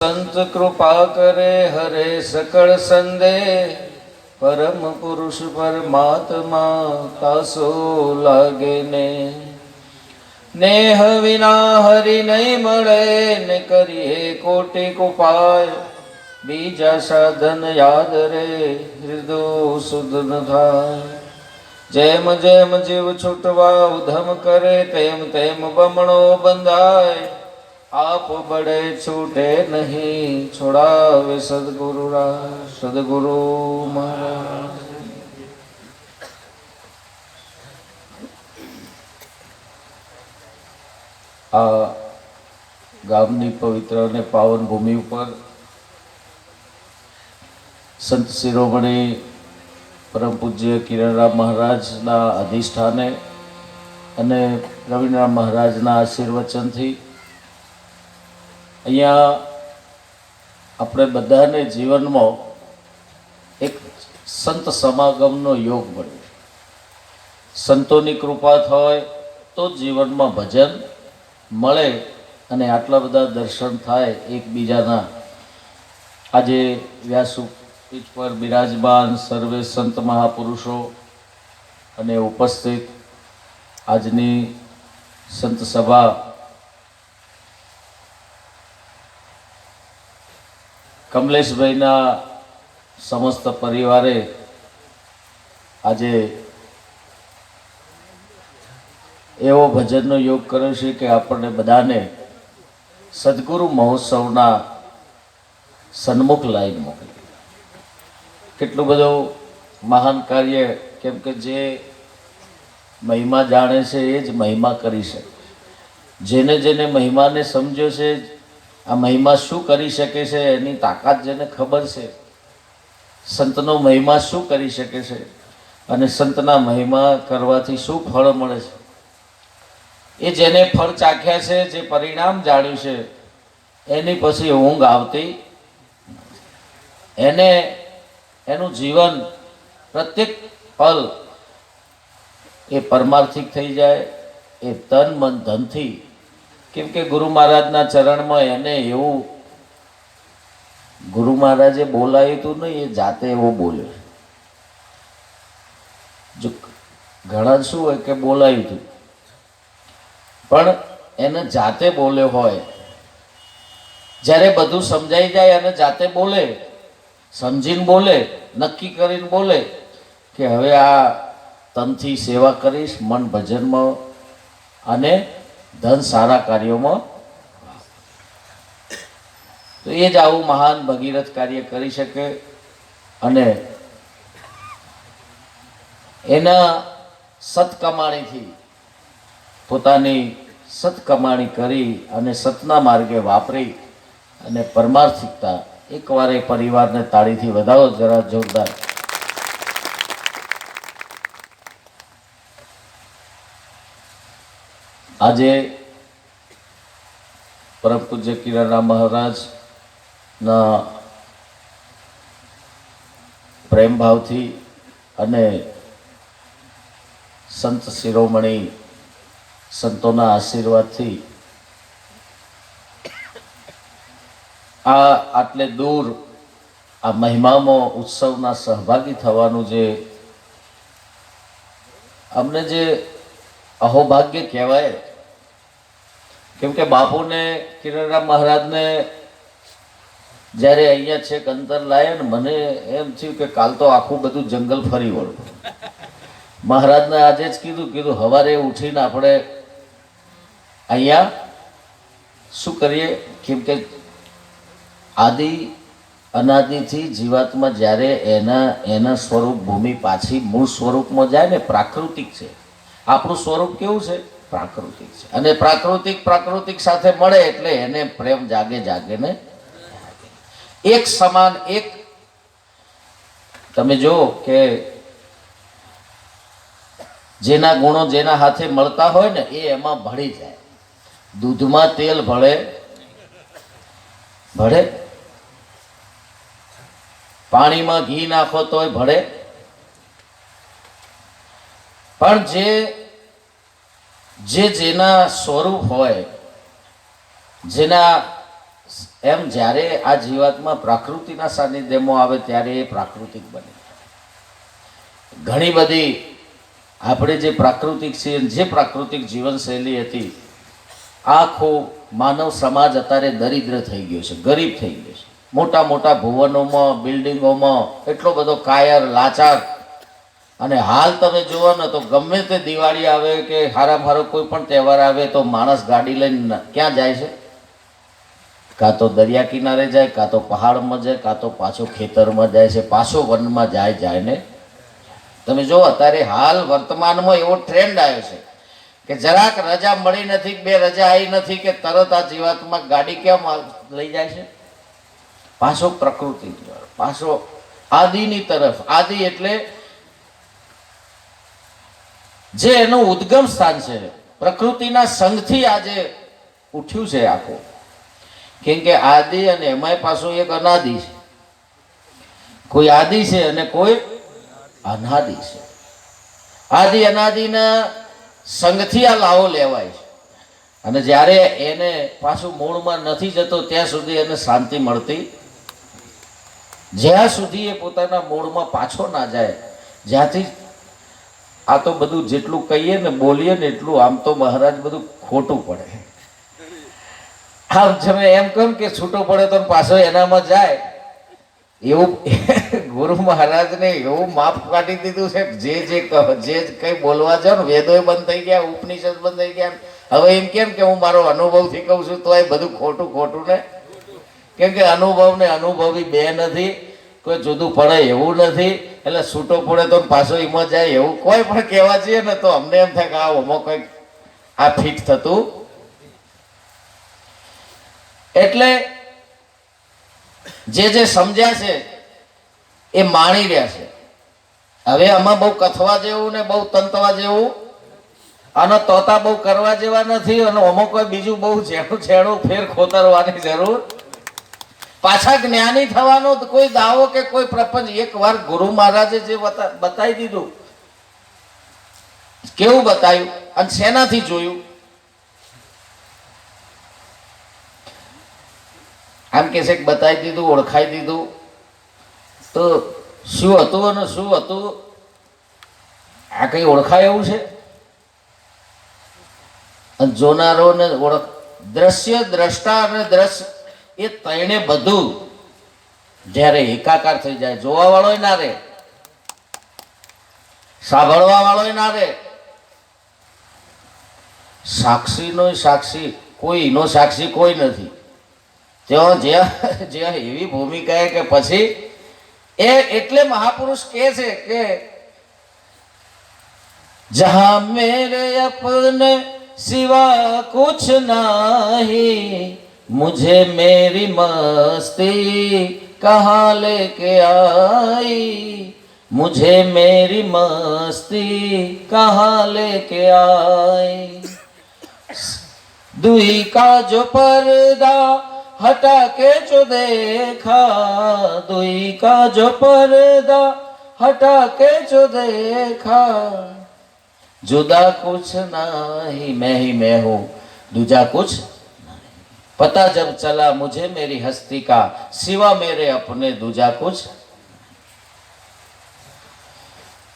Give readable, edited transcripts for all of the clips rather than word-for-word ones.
संत कृपा करे हरे सकल संदेह, परम पुरुष परमात्मा तासो लागे ने। नेह विना हरि नहीं मळे, ने करिए कोटि उपाय, बीजा साधन याद रे हृदय सुध न थाय। जेम जेम जीव छूटवा उधम करे, तेम तेम बमणो बंधाय। आप बड़े छूटे नहीं, छोड़ावे सदगुरु सदगुरु महाराज। आ गामनी पवित्र અને પાવન ભૂમિ ઉપર સંત શિરોમણી પરમ પૂજ્ય કિરણરામ મહારાજના અધિષ્ઠાને અને રવિન્દ્રનાથ મહારાજના આશીર્વચનથી અહીંયા આપણે બધાને જીવનમાં એક સંત સમાગમનો યોગ મળ્યો. સંતોની કૃપા થાય તો જીવનમાં ભજન મળે અને આટલા બધા દર્શન થાય એકબીજાના. આજે વ્યાસપીઠ પર બિરાજમાન સર્વે સંત મહાપુરુષો અને ઉપસ્થિત આજની સંત સભા કમલેશભાઈના સમસ્ત પરિવારે આજે એવો ભજનનો યોગ કર્યો છે કે આપણને બધાને સદગુરુ મહોત્સવના સન્મુખ લાઈન મોકલી. કેટલું બધું મહાન કાર્ય, કેમ કે જે મહિમા જાણે છે એ જ મહિમા કરી શકે. જેને જેને મહિમાને સમજ્યો છે, આ મહિમા શું કરી શકે છે એની તાકાત જેને ખબર છે, સંતનો મહિમા શું કરી શકે છે અને સંતના મહિમા કરવાથી શું ફળ મળે છે, એ જેને ફળ ચાખ્યા છે, જે પરિણામ જાણ્યું છે, એની પછી ઊંઘ આવતી, એને એનું જીવન પ્રત્યેક પલ એ પરમાર્થિક થઈ જાય, એ તન મન ધનથી. કેમ કે ગુરુ મહારાજના ચરણમાં એને એવું, ગુરુ મહારાજે બોલાયું હતું નહીં, એ જાતે એવો બોલ્યો. જો ઘણા શું હોય કે બોલાયું હતું, પણ એને જાતે બોલ્યો હોય. જ્યારે બધું સમજાઈ જાય અને જાતે બોલે, સમજીને બોલે, નક્કી કરીને બોલે કે હવે આ તનથી સેવા કરીશ, મન ભજનમાં અને ધન સારા કાર્યોમાં, તો એ જ આવું મહાન ભગીરથ કાર્ય કરી શકે. અને એના સત કમાણીથી, પોતાની સત કમાણી કરી અને સતના માર્ગે વાપરી અને પરમાર્થિકતા. એકવાર એ પરિવારને તાળીથી વધાવો જરા જોરદાર. આજે પરમ પૂજ્ય કિરણરામ મહારાજના પ્રેમ ભાવથી અને સંત શિરોમણી સંતોના આશીર્વાદથી આ આટલે દૂર આ મહિમામાં ઉત્સવના સહભાગી થવાનું જે અમને જે અહોભાગ્ય કહેવાય. કેમ કે બાપુને, કિરણરામ મહારાજને જ્યારે અહીંયા છેક અંતર લાયા ને, મને એમ થયું કે કાલ તો આખું બધું જંગલ ફરી વળું. મહારાજને આજે જ કીધું સવારે ઉઠીને આપણે અહીંયા શું કરીએ. કેમ કે આદિ અનાદિથી જીવાત્મા જ્યારે એના સ્વરૂપ ભૂમિ પાછી મૂળ સ્વરૂપમાં જાય ને, પ્રાકૃતિક છે. આપણું સ્વરૂપ કેવું છે? પ્રાકૃતિક છે. અને પ્રાકૃતિક સાથે મળે એટલે એને પ્રેમ જાગે ને એક સમાન. એક તમે જો કે જેના ગુણો જેના હાથે મળતા હોય ને, એ એમાં ભળી જાય. દૂધમાં તેલ ભળે, પાણીમાં ઘી નાખો તોય ભળે, પણ જેના સ્વરૂપ હોય, જેના એમ જ્યારે આ જીવાત્મા પ્રાકૃતિના સાનિધ્યમાં આવે ત્યારે એ પ્રાકૃતિક બને. ઘણી બધી આપણે જે પ્રાકૃતિક છે, જે પ્રાકૃતિક જીવનશૈલી હતી, આખો માનવ સમાજ અત્યારે દરિદ્ર થઈ ગયો છે, ગરીબ થઈ ગયો છે. મોટા મોટા ભુવનોમાં, બિલ્ડિંગોમાં એટલો બધો કાયર, લાચાર. અને હાલ તમે જુઓ ને તો ગમે તે દિવાળી આવે કે હારો કોઈ પણ તહેવાર આવે તો માણસ ગાડી લઈને ક્યાં જાય છે? કાં તો દરિયા કિનારે જાય, કાં તો પહાડમાં જાય, કાં તો પાછો ખેતરમાં જાય છે, પાછો વનમાં જાય ને. તમે જો અત્યારે હાલ વર્તમાનમાં એવો ટ્રેન્ડ આવ્યો છે કે જરાક રજા મળી નથી, 2 રજા આવી નથી કે તરત આ જીવાતમાં ગાડી કેમ લઈ જાય છે? પાછો પ્રકૃતિ, પાછો આદિની તરફ. આદિ એટલે જે એનું ઉદ્ગમ સ્થાન છે, પ્રકૃતિના સંગથી આજે ઉઠ્યું છે આખું. કેમ કે આદિ અને એમાંય પાછું એક અનાદિ છે. કોઈ આદિ છે અને કોઈ અનાદિ છે. આદિ અનાદિના સંગથી આ લાવો લેવાય છે. અને જ્યારે એને પાછું મૂળમાં નથી જતો ત્યાં સુધી એને શાંતિ મળતી. જ્યાં સુધી એ પોતાના મૂળમાં પાછો ના જાય, જ્યાંથી આ તો બધું જેટલું કહીએ ને બોલીએ ને એટલું આમ તો મહારાજ બધું ખોટું પડે. આમ તમે એમ કહો કે છૂટો પડે તો પાછો એનામાં જાય, એવું ગુરુ મહારાજને એવું માપ કાઢી દીધું છે. જે કઈ બોલવા જાવ ને વેદોય બંધ થઈ ગયા, ઉપનિષદ બંધ થઈ ગયા. હવે એમ કેમ કે હું મારો અનુભવથી કહું છું તો એ બધું ખોટું ને. કેમ કે અનુભવ ને અનુભવી બે નથી, કોઈ જુદું પડે એવું નથી. એટલે છૂટો પડે તો પાછો એમાં જાય એવું કોઈ પણ કહેવા જઈએ ને તો અમને એમ થાય કે આમાં કંઈક આ ફિટ થતું. એટલે જે સમજ્યા છે એ માણી રહ્યા છે. હવે આમાં બહુ કથવા જેવું ને બહુ તંતવા જેવું અને તોતા બહુ કરવા જેવા નથી. અને આમાં કોઈ બીજું બહુ છેડું ફેર ખોતરવાની જરૂર. પાછા જ્ઞાની થવાનો કોઈ દાવો કે કોઈ પ્રપંચ. એકવાર ગુરુ મહારાજે જે બતાવી દીધું, કેવું બતાવ્યું અને શેનાથી જોયું? આમ કે છે બતાવી દીધું, ઓળખાઈ દીધું. તો શું હતું અને શું હતું આ કઈ ઓળખાય એવું છે? અને જોનારોને ઓળખ, દ્રશ્ય, દ્રષ્ટા અને દ્રશ્ય એ ત્રણે બધું જ્યારે એકાકાર થઈ જાય, જોવા વાળો ના રહે, સાંભળવા વાળો ના રહે, સાક્ષીનો સાક્ષી કોઈ, નો સાક્ષી કોઈ નથી. જ્યાં એવી ભૂમિકા કે પછી એ એટલે મહાપુરુષ કહે છે કે જહાં મેરે અપને સિવા કુછ નહીં, मुझे मेरी मस्ती कहाँ लेके आई, मुझे मेरी मस्ती कहाँ लेके आई. दुई का जो पर्दा हटा के जो देखा, दुई का जो पर्दा हटा के जो देखा, जुदा कुछ नहीं मैं ही मैं हूँ, दूजा कुछ. पता जब चला मुझे मेरी हस्ती का, सिवा मेरे अपने दूजा कुछ.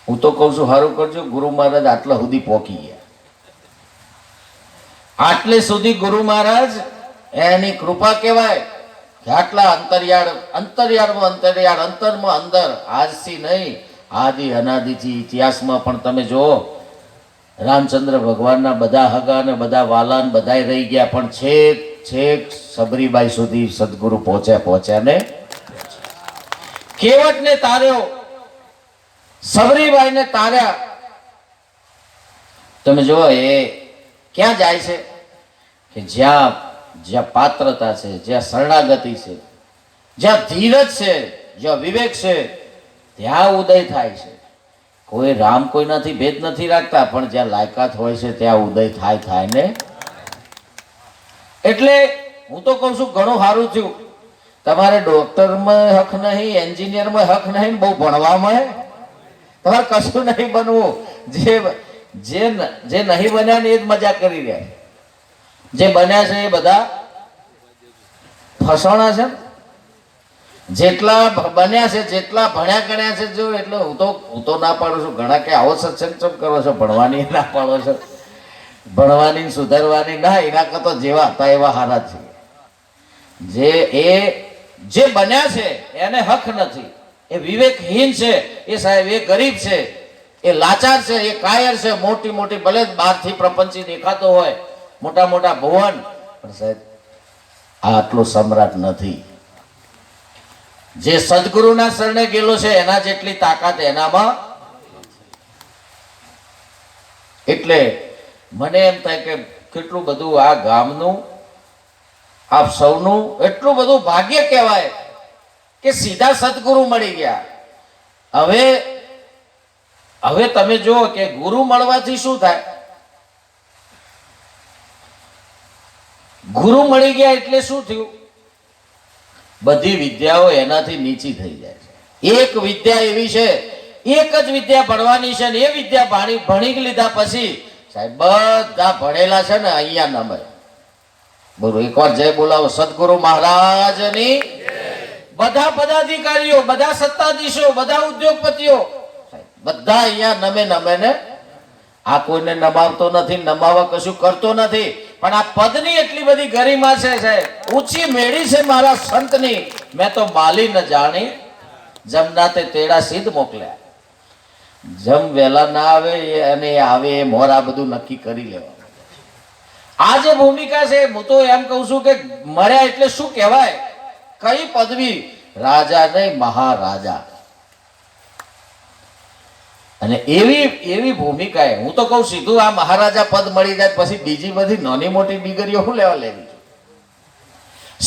હું તો કહું છું સારું કરજો, ગુરુ મહારાજ આટલા સુધી પહોંચી ગયા. આટલે સુધી ગુરુ મહારાજ એની કૃપા કહેવાય. આટલા અંતરિયાળમાં અંતરમાં અંદર, આજથી નહીં આદિ અનાદિથી ઇતિહાસમાં પણ તમે જુઓ, રામચંદ્ર ભગવાનના બધા હગા ને બધા વાલાન બધા રહી ગયા, પણ છેક સબરીબાઈ સુધી સદગુરુ પહોંચ્યા ને કેવટ ને તાર્યો, સબરીબાઈ ને તાર્યા. તમે જો એ ક્યાં જાય છે કે જ્યાં પાત્રતા છે, જ્યાં શરણાગતિ છે, જ્યાં ધીરજ છે, જ્યાં વિવેક છે, ત્યાં ઉદય થાય છે. કોઈ રામ કોઈનાથી ભેદ નથી રાખતા, પણ જ્યાં લાયકાત હોય છે ત્યાં ઉદય થાય ને. એટલે હું તો કહું છું ઘણું સારું થયું. તમારે ડોક્ટરમાં હક નહીં, એન્જિનિયરમાં હક નહીં, બહુ ભણવામાં તમારે કશું નહીં બનવું. જે નહીં બન્યા ને એ જ મજા કરી રહ્યા. જે બન્યા છે એ બધા ફસોણા છે ને? જેટલા બન્યા છે, જેટલા ભણ્યા ગણ્યા છે, જો એટલે હું તો ના પાડું છું. ઘણા કે આવો સત્સંગ ચમ કરો છો, ભણવાની ના પાડો છો, ભણવાની સુધારવાની ના, એના કરતા જેવા હતા એવા હારા છે. જે બન્યા છે એને હક નથી, એ વિવેકહીન છે, એ સાહેબ એ ગરીબ છે, એ લાચાર છે, એ કાયર છે. મોટી મોટી ભલે બહારથી પ્રપંચી દેખાતો હોય, મોટા મોટા ભુવન, પણ સાહેબ આ આટલો સમ્રાટ નથી. જે સદગુરુના શરણે ગયેલો છે એના જેટલી તાકાત એનામાં. એટલે મને એમ થાય કે કેટલું બધું આ ગામનું, આપ સૌનું એટલું બધું ભાગ્ય કહેવાય કે સીધા સદગુરુ મળી ગયા. હવે તમે જુઓ કે ગુરુ મળવાથી શું થાય? ગુરુ મળી ગયા એટલે શું થયું? બધી વિદ્યાઓ એનાથી નીચી થઈ જાય છે. એક વિદ્યા એવી છે, એક જ વિદ્યા ભણવાની છે, ને એ વિદ્યા ભણી લીધા પછી સાહેબ બધા ભણેલા છે ને અહીંયા નમે. બોલો એકવાર જય બોલાવો સદગુરુ મહારાજની. બધા પદાધિકારીઓ, બધા સત્તાધીશો, બધા ઉદ્યોગપતિઓ બધા અહીંયા નમે ને. આ કોઈને નમાવતો નથી, નમાવા કશું કરતો નથી, પણ આ પદની એટલી બધી ગરિમા છે સાહેબ, ઊંચી મેળી છે મારા સંતની. મેં તો માલી ન જાણી, જમનાતે તેડા સિદ્ધ મોકલ્યા. જમ વેલા ના આવે અને આવે એ મોર, આ બધું નક્કી કરી લેવા. આ જે ભૂમિકા છે, હું તો એમ કહું છું કે મળ્યા એટલે શું કહેવાય? કઈ પદવી? રાજા નહીં, મહારાજા. અને એવી ભૂમિકા, હું તો કહું સીધું આ મહારાજા પદ મળી જાય પછી બીજી બધી નાની મોટી ડિગ્રીઓ શું લેવા લેવી?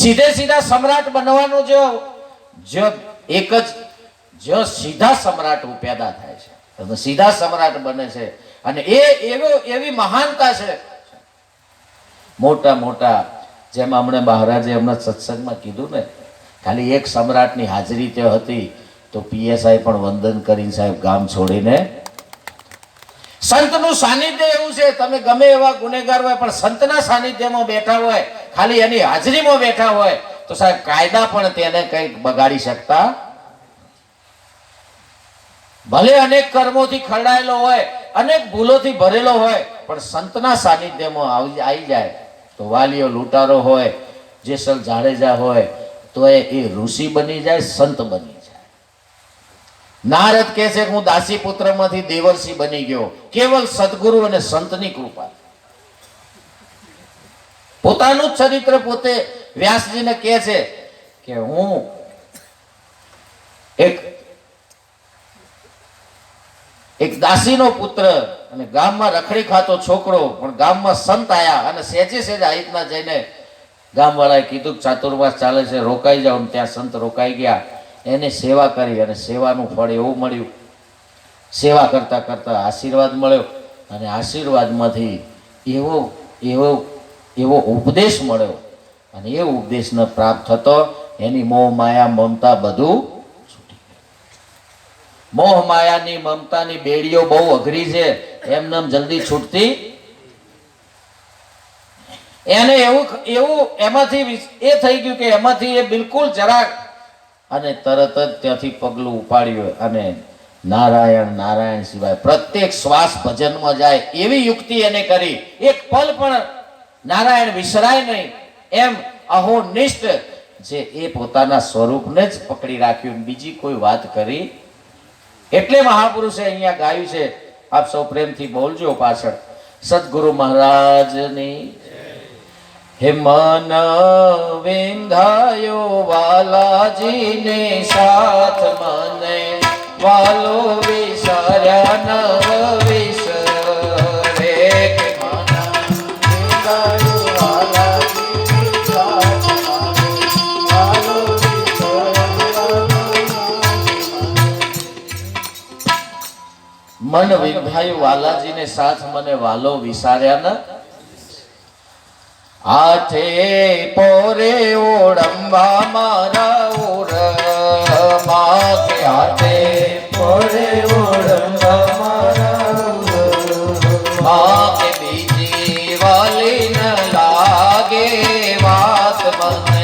સીધા સમ્રાટ બનવાનો જો સીધા સમ્રાટ પેદા થાય છે, સીધા સમ્રાટ બને છે. અને એવી મહાનતા છે. મોટા જેમ હમણાં મહારાજે હમણાં સત્સંગમાં કીધું ને, ખાલી એક સમ્રાટની હાજરી ત્યાં હતી તો પીએસઆઈ પણ વંદન કરીને સાહેબ ગામ છોડીને. સંતનું સાનિધ્ય એવું છે, તમે ગમે એવા ગુનેગાર હોય પણ સંતના સાનિધ્યમાં બેઠા હોય, ખાલી એની હાજરીમાં બેઠા હોય તો સાહેબ કાયદા પણ તેને કંઈક બગાડી શકતા. ભલે અનેક કર્મોથી ખરડાયેલો હોય, અનેક ભૂલોથી ભરેલો હોય, પણ સંતના સાનિધ્યમાં આવી જાય તો વાલીઓ લૂંટારો હોય, જેસલ જાડેજા હોય તો એ ઋષિ બની જાય, સંત બની જાય. નારદ કહે છે કે હું દાસી પુત્ર માંથી દેવર્ષિ બની ગયો, કેવલ સદગુરુ અને સંતની કૃપા. પોતાનું જ ચરિત્ર પોતે વ્યાસજીને કહે છે કે હું એક દાસીનો પુત્ર અને ગામમાં રખડી ખાતો છોકરો, પણ ગામમાં સંત આયા અને સેજે આ રીતના જઈને ગામવાળાએ કીધું કે ચાતુર્માસ ચાલે છે, રોકાઈ જાઓ. ત્યાં સંત રોકાઈ ગયા, એને સેવા કરી અને સેવાનું ફળ એવું મળ્યું. સેવા કરતા કરતા આશીર્વાદ મળ્યો અને આશીર્વાદમાંથી એવો ઉપદેશ મળ્યો અને એ ઉપદેશને પ્રાપ્ત થતો એની મોહ માયા મમતા બધું છૂટી ગયું. મોહ માયાની મમતાની બેડીઓ બહુ અઘરી છે, એમને જલ્દી છૂટતી. એને એવું એમાંથી એ થઈ ગયું કે એમાંથી એ બિલકુલ જરાક, અને તરત જ ત્યાંથી પગલું ઉપાડ્યું અને નારાયણ નારાયણ સિવાય પ્રત્યેક શ્વાસ ભજનમાં જાય એવી યુક્તિ એને કરી. એક પલ પણ નારાયણ વિસરાય નહીં એમ અહોનિષ્ઠ જે એ પોતાના સ્વરૂપને જ પકડી રાખ્યું, બીજી કોઈ વાત કરી. એટલે મહાપુરુષે અહીંયા ગાયું છે, આપ સૌ પ્રેમથી બોલજો પાછળ. સદગુરુ મહારાજની. હે મન વિંધાયો વાલાજીને સાથ, મને વાલો વિસાર્યા ન વિસરે. કે મન વિંધાયો વાલાજીને સાથ, વાલો મન વિંધાયું વાલાજીને સાથ, મને વાલો વિસાર્યા ન. હાથે પોરે ઓળંબા મારા ઓરમાં, કે હાથે પોરે ઓળંબા મારા ઓરમાં, કે બીજી વાલી ન લાગે વાત, મને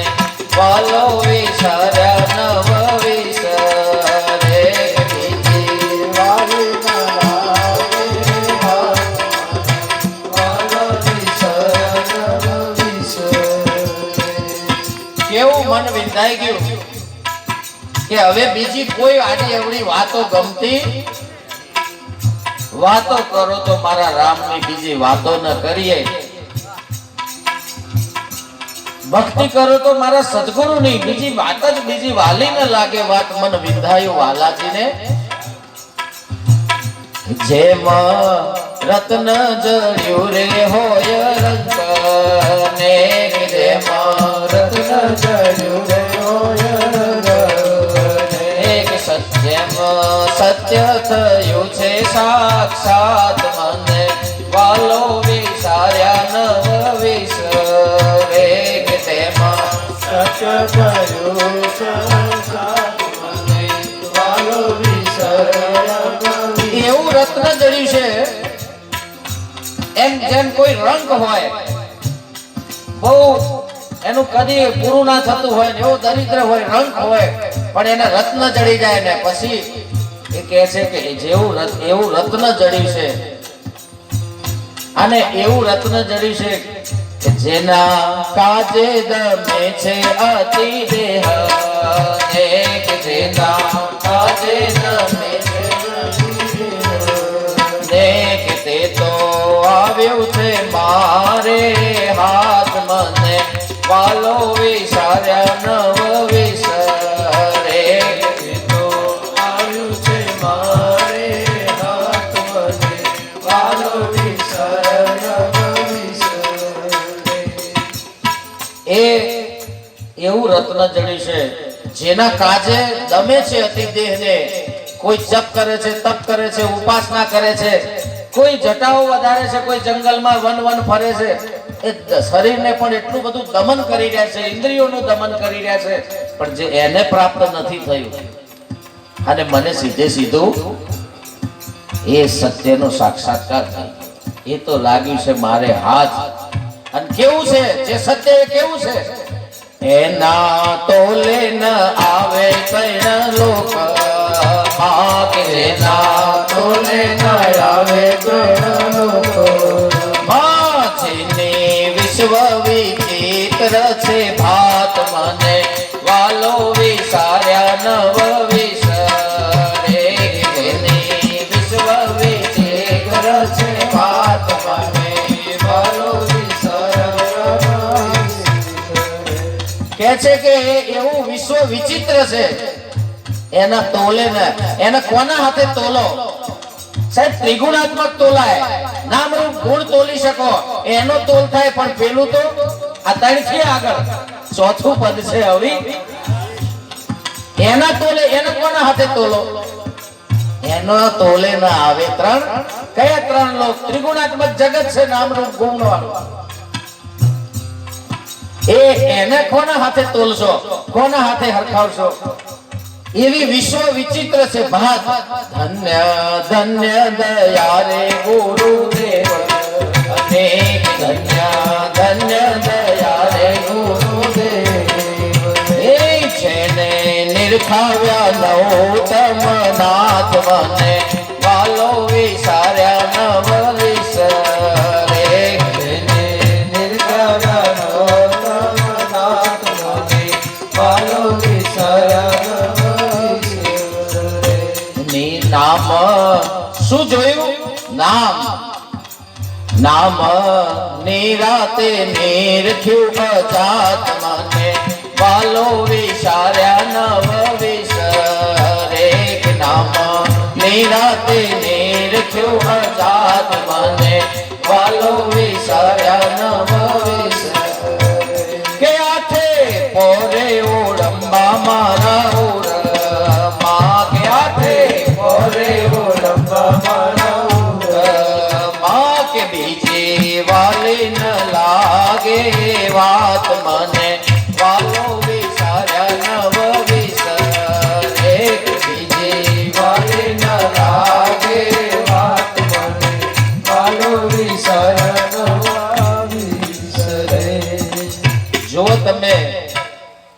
વિંધાઈ ગયું કે હવે બીજી કોઈ આડી અવળી વાતો ગમતી વાતો કરો તો મારા રામની બીજી વાતો ન કરીએ, ભક્તિ કરો તો મારા સદગુરુની બીજી વાત જ બીજી વાલી ન લાગે. વાત મન વિંધાયું વાલાજીને. જેમ રત્ન જડ્યું રે હોય રંગ ને, જેમ રત્ન જડ્યું રે હોય રંગ, સત્યમ સત્ય થયું છે સાક્ષાત મને, વાલો વિસાર્યા નવ વિસરે. કે તેમાં સત્ય થયું છે સાક્ષાત મને, વાલો વિસર્યા. એવું રત્ન જડ્યું છે એમ જેમ કોઈ રંગ હોય, બહુ એનું કદી પૂરું ના થતું હોય, એવો દરિદ્ર હોય, રંગ હોય, પણ એને રત્ન જડી જાય ને પછી એ કહે છે કે જેવું એવું રત્ન જડ્યું છે. અને એવું રત્ન જડ્યું છે કે જેના કાજે દમે છે અતિ દેહ, કે જેના કાજે દમે છે તે તો આવ્યું છે મારે હાથ મને, વાલો વિસાર્યા નવ વિસરે. તો આવ્યું છે મારે હાથ મને, વાલો વિસાર્યા નવ વિસરે. એવું રત્ન જડ્યું છે જેના કાજે દમે છે અતિ દેહને. કોઈ જપ કરે છે, તપ કરે છે, ઉપાસના કરે છે, કોઈ જટાઓ વધારે છે, કોઈ જંગલમાં વન ફરે છે, એ શરીરને પણ એટલું બધું દમન કરી રહ્યા છે, ઇન્દ્રિયોનું દમન કરી રહ્યા છે, પણ જે એને પ્રાપ્ત નથી થયું. અને મને સીધે સીધું એ સત્યનો સાક્ષાત્કાર થયો. એ તો લાગ્યું છે મારે હાથ. અને કેવું છે જે સત્ય એ કેવું છે? એના તોલે ન આવે કૈણ લોક, જેના તોલે ન આવે કૈણ લોક, જેની વિશ્વ વિચિત્ર છે ભાત મને, વાલો વિસાર્યા નવ વિસરે. જેની વિશ્વ વિચિત્ર છે ભાત મને, વાલો વિસાર્યા. કે છે કે એવું વિશ્વ વિચિત્ર છે, એના તોલે ને એને કોના હાથે તોલો? સાહેબ ત્રિગુણાત્મક તોલાય, નામ રૂપ ગુણ તોલી શકો એનો તોલ થાય, પણ પેલું તો આ ત્રણ છે આગળ, ચોથું પદ છે હવે એના તોલે. એને કોના હાથે તોલો? એનો તોલે ના આવે. ત્રણ કયા ત્રણ લોક? ત્રિગુણાત્મક જગત છે નામ રૂપ ગુણ વાળું. એને કોના હાથે તોલશો? કોના હાથે હરખાવશો? એવી વિશ્વ વિચિત્ર છે ભાત. ધન્ય ધન્ય દયા રે ગુરુદેવ, અનેક ધન્ય ધન્ય દયા રે ગુરુદેવ. એ છે ને નિરખાવ્યા નવોત્તમ નાથ મને, વાલો વિસાર્યા નવ વિસરે. નામ શું જોયું? નામ નામ નિરાતે નિરખ્યું અજાત મને, વાલો વિસાર્યા નવ વિસરે. નામ નિરાતે નિરખ્યું અજાત મને, વાલો વિસાર્યા નવ વિસરે. કે આઠે પોરે ઓળંબા મારા ઓળમાં, કે આઠે પોરે ઓળંબા મારા ઓળમાં, કે બીજી વાલી ન લાગે વાત મને, વાલો વિસાર્યા નવ વિસરે. બીજી વાલી ન લાગે વાત મને, વાલો વિસાર્યા નવ વિસરે. જો તમે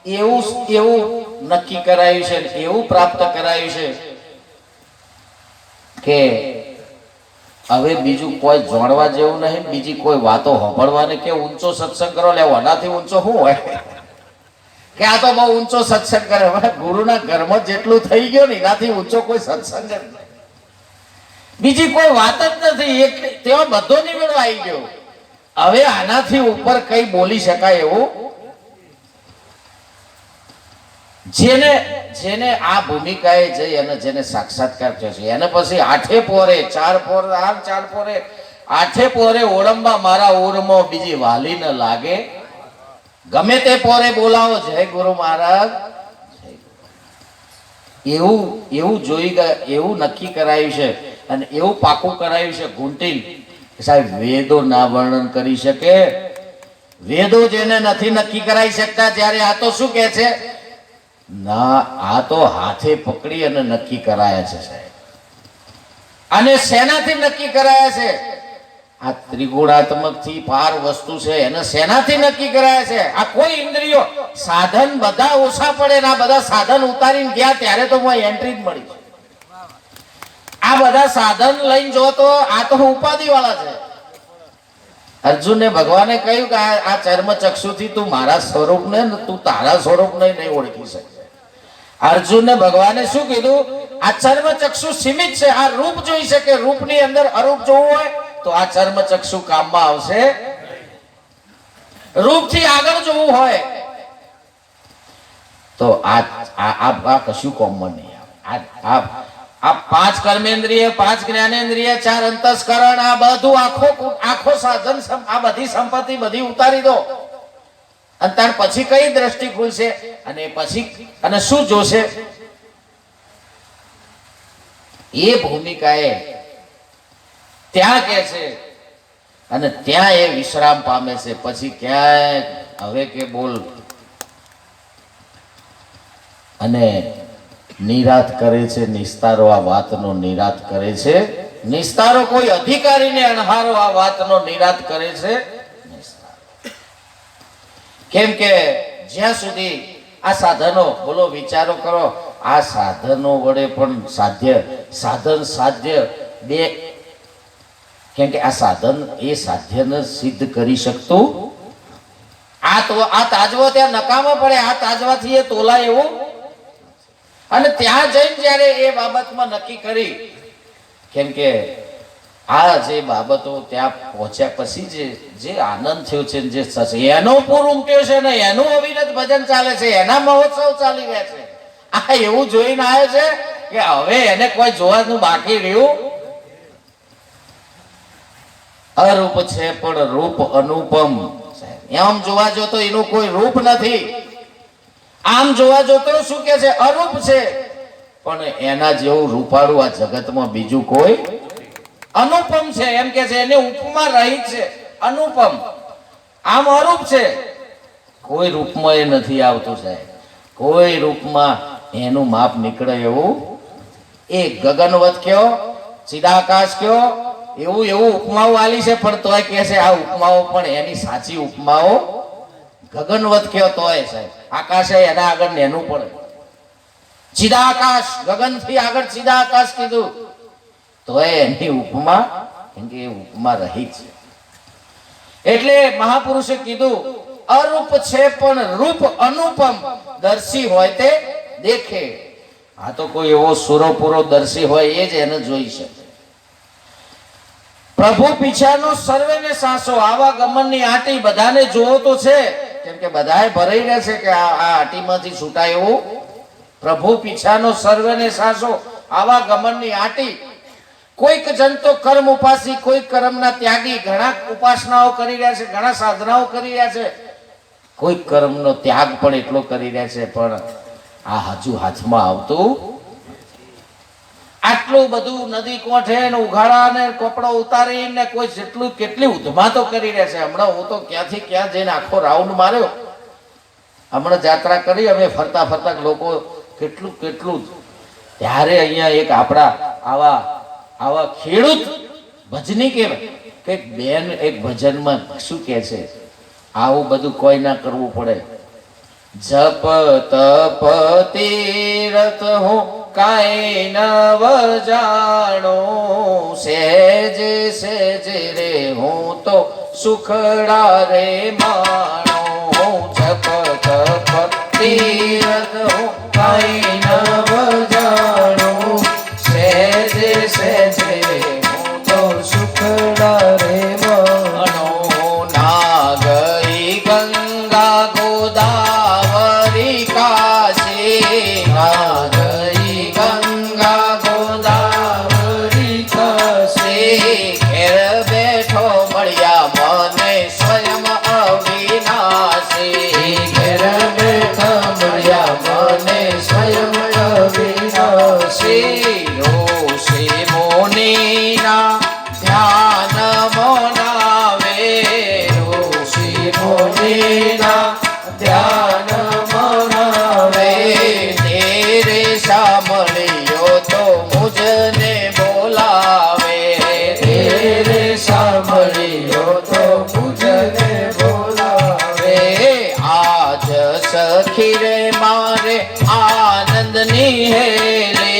એવું નક્કી કરાયું છે, એવું પ્રાપ્ત કરાયું છે કે હવે બીજું કોઈ જાણવા જેવું નહીં, બીજી કોઈ વાતો સાંભળવાની, કે ઊંચો સત્સંગ કરો લેવો, આનાથી ઊંચો શું હોય? કે આ તો બહુ ઊંચો સત્સંગ કરે. હવે ગુરુના ઘરમાં જેટલું થઈ ગયો ને એનાથી ઊંચો કોઈ સત્સંગ જ નહીં, બીજી કોઈ વાત જ નથી. તેમાં બધો નિવેડો આવી ગયો. હવે આનાથી ઉપર કઈ બોલી શકાય એવું જેને જેને આ ભૂમિકાએ જઈ અને જેને સાક્ષાત્કાર થયો છે એને પછી આઠે પોરે ચાર પોરે આઠે પોરે ઓળંબા મારા ઓરમો બીજી વાલી ન લાગે. ગમે તે પોરે બોલાવો જય ગુરુ મહારાજ, એવું જોઈ ગયા, એવું નક્કી કરાયું છે અને એવું પાકું કરાયું છે ઘૂંટીને સાહેબ વેદો ના વર્ણન કરી શકે. વેદો જેને નથી નક્કી કરાવી શકતા ત્યારે આ તો શું કે છે ના, આ તો હાથે પકડી અને નક્કી કરાયા છે સાહેબ. અને શેનાથી નક્કી કરાયા છે? આ ત્રિગુણાત્મક થી પાર વસ્તુ છે એને શેનાથી નક્કી કરાયા છે? આ કોઈ ઇન્દ્રિયો સાધન બધા ઓછા પડે ને આ બધા સાધન ઉતારીને ગયા ત્યારે તો મને એન્ટ્રી જ મળી છે. આ બધા સાધન લઈને જો તો આ તો ઉપાધિ વાળા છે. અર્જુનને ભગવાને કહ્યું કે આ ચર્મ ચક્ષુથી તું મારા સ્વરૂપને તું તારા સ્વરૂપને નહીં ઓળખી શકે. અર્જુનને ભગવાને શું કીધું? આ ચર્મ ચક્ષુ સીમિત છે, આ રૂપ જોઈ શકે. રૂપની અંદર અરૂપ જોવું હોય તો આ ચર્મ ચક્ષુ કામમાં આવશે. રૂપથી આગળ જોવું હોય તો આ કશું કોમમાં નહીં આવે. આ પાંચ કર્મેન્દ્રિય, પાંચ જ્ઞાનેન્દ્રિય, ચાર અંતસ્કરણ, આ બધું આખો સાધન, આ બધી સંપત્તિ બધી ઉતારી દો અને ત્યાર પછી કઈ દ્રષ્ટિ ખુલશે અને પછી અને શું જોશે? એ ભૂમિકાએ ત્યાં કે છે અને ત્યાં એ વિશ્રામ પામે છે. પછી ક્યાંય હવે કે બોલ અને નિરાત કરે છે. નિસ્તારો આ વાતનો નિરાત કરે છે. નિસ્તારો કોઈ અધિકારીને અણહારો આ વાતનો નિરાત કરે છે. કેમ કે જ્યાં સુધી આ સાધનો, બોલો વિચારો કરો, આ સાધનો વડે પણ સાધ્ય બે, કેમ કે આ સાધન એ સાધ્યને સિદ્ધ કરી શકતું. આ તાજવો ત્યાં નકામા પડે, આ તાજવાથી એ તોલા એવું. અને ત્યાં જઈને જયારે એ બાબતમાં નક્કી કરી, કેમ કે આ જે બાબતો ત્યાં પહોંચ્યા પછી જે આનંદ થયો છે, જે થશે એનો પૂર ઉમટ્યો છે ને એનું અવિરત ભજન ચાલે છે, એના મહોત્સવ ચાલી રહ્યા છે. આ એવું જોઈને આવ્યો છે કે હવે એને કોઈ જોવાનું બાકી રહ્યું. અરૂપ છે પણ રૂપ અનુપમ. એમ જોવા જો તો એનું કોઈ રૂપ નથી, આમ જોવા જો તો શું કે છે અરૂપ છે, પણ એના જેવું રૂપાળું આ જગતમાં બીજું કોઈ. અનુપમ છે એમ કે છે, એને ઉપમા રહિત છે, અનુપમ. આમ અરૂપ છે, કોઈ રૂપમાં એ નથી આવતું સાહેબ. કોઈ રૂપમાં એનું માપ નીકળે એવું. એ ગગનવત કયો, ચિદાકાશ કયો, એવું ઉપમાઓ આલી છે, પણ તોય કે છે આ ઉપમાઓ પણ એની સાચી ઉપમાઓ ગગનવત કયો તોય સાહેબ. આકાશે એના આગળ નેનું પડે. ચિદાકાશ, ગગન થી આગળ ચિદાકાશ કીધું તોય એની ઉપમા, કેમ કે એ ઉપમા રહી છે. એટલે મહાપુરુષે કીધું અરૂપ છે પણ રૂપ અનુપમ, દર્શી હોય તે દેખે. આ તો કોઈ એવો સુરોપુરો દર્શી હોય એ જ એને જોઈ શકે. પ્રભુ પીછાનો સર્વેને સાસો, આવા ગમનની આટી બધાને જોવો તો છે, કેમ કે બધાએ ભરાઈ રહ્યા છે કે આ આટીમાંથી છૂટાય એવું. પ્રભુ પીછાનો સર્વેને સાસો, આવા ગમનની આટી. કોઈક જન તો કર્મ ઉપાસી, કોઈ કર્મના ત્યાગી. ઘણા ઉપાસનાઓ કરી રહ્યા છે, ઘણા સાધનાઓ કરી રહ્યા છે, કોઈ કર્મનો ત્યાગ પણ એટલો કરી રહ્યા છે, પણ આ હજુ હાથમાં આવતું. આટલું બધું નદી કોઠે ને ઉઘાડા ને કપડો ઉતારીને કોઈ જેટલું કેટલી ઉધમાતો કરી રહ્યા છે. હમણાં હું તો ક્યાંથી ક્યાં જઈને આખો રાઉન્ડ માર્યો. હમણાં જાત્રા કરી અમે ફરતા ફરતા લોકો કેટલું ત્યારે અહીંયા એક આપણા આવા ખેડૂત ભજની કહેવાય કે બેન એક ભજનમાં શું કે છે, આવું બધું કોઈ ના કરવું પડે. જપ તપ તીરથ હું કાંઈ નવ જાણો, સેજે સેજે રે હું તો સુખડા રે માણો. જપ તપ તીરથ હું કઈ નવ જાણું સહેજે સહેજે હું તો સુખડા રે મનો ના ગઈ ગંગા ગોદાવરી કાશી ના ગઈ ગંગા ગોદાવરી કાશી ઘેર બેઠો મળ્યા મને સ્વયં અવિનાશી ઘેર બેઠા મળ્યા મને સ્વયં અવિનાશી ઋષિ મુનિના ધ્યાન મનાવે ઋષિ મુનિના ધ્યાન મનાવે તેરે સાંભળ્યો તો મુજને બોલાવે તેરે સાંભળ્યો તો મુજને બોલાવે આજ સખી રે મારે આનંદની હે રે